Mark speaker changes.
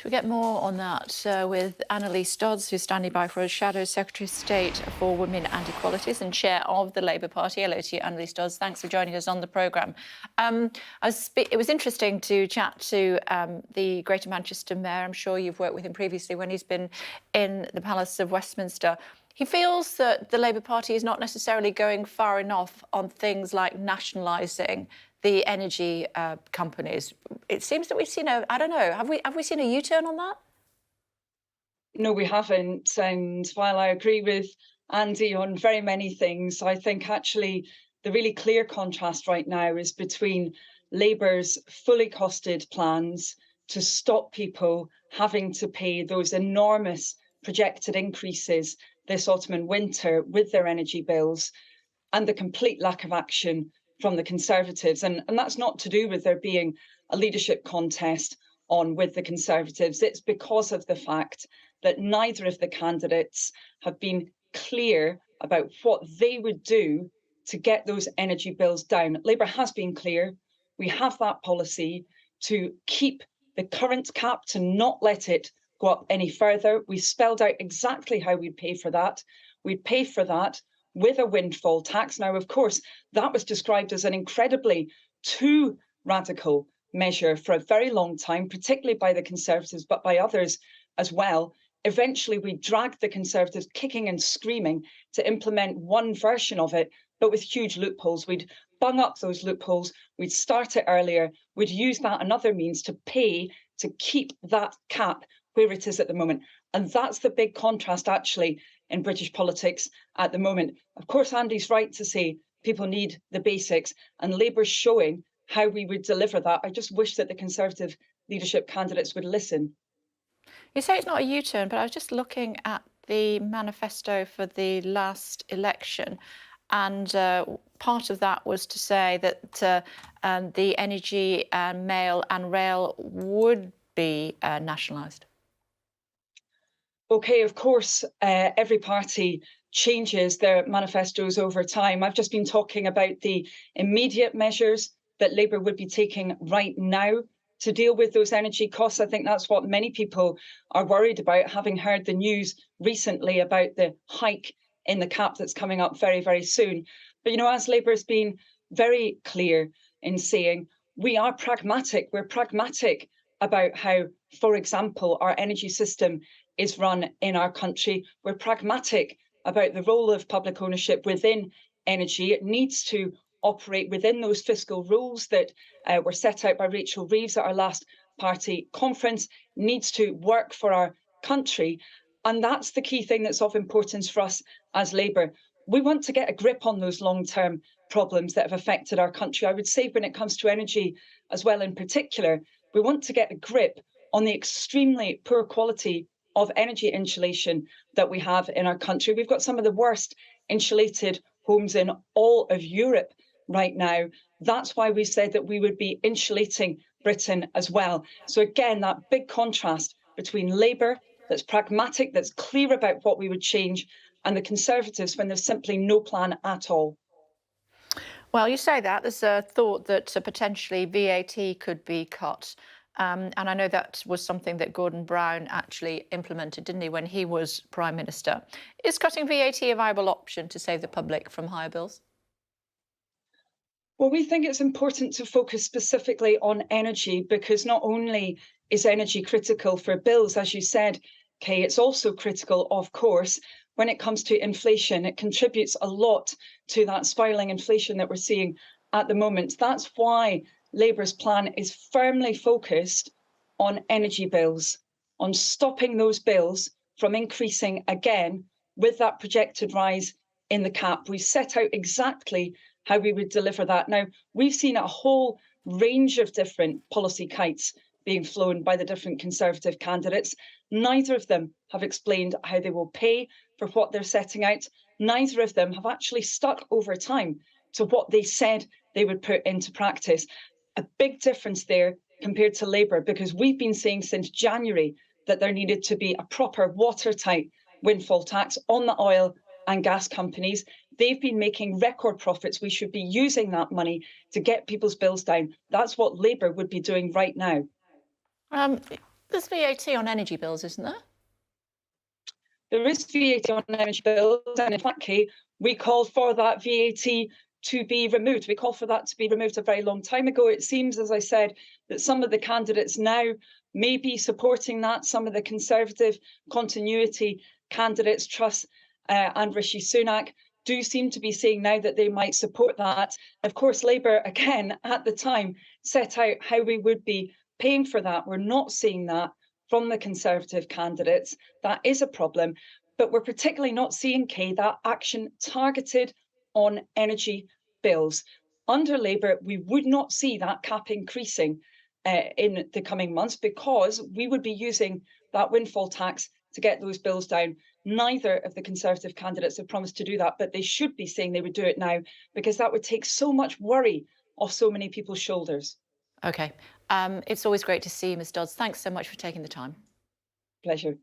Speaker 1: We get more on that with Anneliese Dodds, who's standing by for a Shadow Secretary of State for Women and Equalities and Chair of the Labour Party. Hello to you, Anneliese Dodds. Thanks for joining us on the programme. It was interesting to chat to the Greater Manchester Mayor. I'm sure you've worked with him previously when he's been in the Palace of Westminster. He feels that the Labour Party is not necessarily going far enough on things like nationalising the energy companies. It seems that we've seen I don't know, have we seen a U-turn on that?
Speaker 2: No, we haven't. And while I agree with Andy on very many things, I think actually the really clear contrast right now is between Labour's fully costed plans to stop people having to pay those enormous projected increases this autumn and winter with their energy bills, and the complete lack of action from the Conservatives. And that's not to do with there being a leadership contest on with the Conservatives. It's because of the fact that neither of the candidates have been clear about what they would do to get those energy bills down. Labour has been clear. We have that policy to keep the current cap, to not let it go up any further. We spelled out exactly how we'd pay for that. We'd pay for that with a windfall tax. Now, of course, that was described as an incredibly too radical measure for a very long time, particularly by the Conservatives, but by others as well. Eventually, we dragged the Conservatives kicking and screaming to implement one version of it, but with huge loopholes. We'd bung up those loopholes, we'd start it earlier, we'd use that and other means to pay to keep that cap where it is at the moment. And that's the big contrast, actually, in British politics at the moment. Of course, Andy's right to say people need the basics, and Labour's showing how we would deliver that. I just wish that the Conservative leadership candidates would listen.
Speaker 1: You say it's not a U-turn, but I was just looking at the manifesto for the last election, and part of that was to say that the energy and mail and rail would be nationalised.
Speaker 2: OK, of course, every party changes their manifestos over time. I've just been talking about the immediate measures that Labour would be taking right now to deal with those energy costs. I think that's what many people are worried about, having heard the news recently about the hike in the cap that's coming up very, very soon. But, you know, as Labour has been very clear in saying, we are pragmatic. We're pragmatic about how, for example, our energy system is run in our country. We're pragmatic about the role of public ownership within energy. It needs to operate within those fiscal rules that were set out by Rachel Reeves at our last party conference, needs to work for our country. And that's the key thing that's of importance for us as Labour. We want to get a grip on those long-term problems that have affected our country. I would say when it comes to energy as well in particular, we want to get a grip on the extremely poor quality of energy insulation that we have in our country. We've got some of the worst insulated homes in all of Europe right now. That's why we said that we would be insulating Britain as well. So again, that big contrast between Labour, that's pragmatic, that's clear about what we would change, and the Conservatives when there's simply no plan at all.
Speaker 1: Well, you say that. There's a thought that potentially VAT could be cut. And I know that was something that Gordon Brown actually implemented, didn't he, when he was Prime Minister? Is cutting VAT a viable option to save the public from higher bills?
Speaker 2: Well, we think it's important to focus specifically on energy, because not only is energy critical for bills, as you said, Kay, it's also critical, of course, when it comes to inflation. It contributes a lot to that spiralling inflation that we're seeing at the moment. That's why Labour's plan is firmly focused on energy bills, on stopping those bills from increasing again with that projected rise in the cap. We set out exactly how we would deliver that. Now, we've seen a whole range of different policy kites being flown by the different Conservative candidates. Neither of them have explained how they will pay for what they're setting out. Neither of them have actually stuck over time to what they said they would put into practice. A big difference there compared to Labour, because we've been saying since January that there needed to be a proper watertight windfall tax on the oil and gas companies. They've been making record profits. We should be using that money to get people's bills down. That's what Labour would be doing right now.
Speaker 1: There's VAT on energy bills, isn't there?
Speaker 2: There is VAT on energy bills, and in fact, Kate, we called for that VAT to be removed. We called for that to be removed a very long time ago. It seems, as I said, that some of the candidates now may be supporting that. Some of the Conservative continuity candidates, Truss and Rishi Sunak, do seem to be saying now that they might support that. Of course, Labour, again, at the time, set out how we would be paying for that. We're not seeing that from the Conservative candidates. That is a problem. But we're particularly not seeing, Kay, that action targeted on energy bills. Under Labour, we would not see that cap increasing in the coming months because we would be using that windfall tax to get those bills down. Neither of the Conservative candidates have promised to do that, but they should be saying they would do it now because that would take so much worry off so many people's shoulders.
Speaker 1: OK. It's always great to see you, Ms Dodds. Thanks so much for taking the time.
Speaker 2: Pleasure.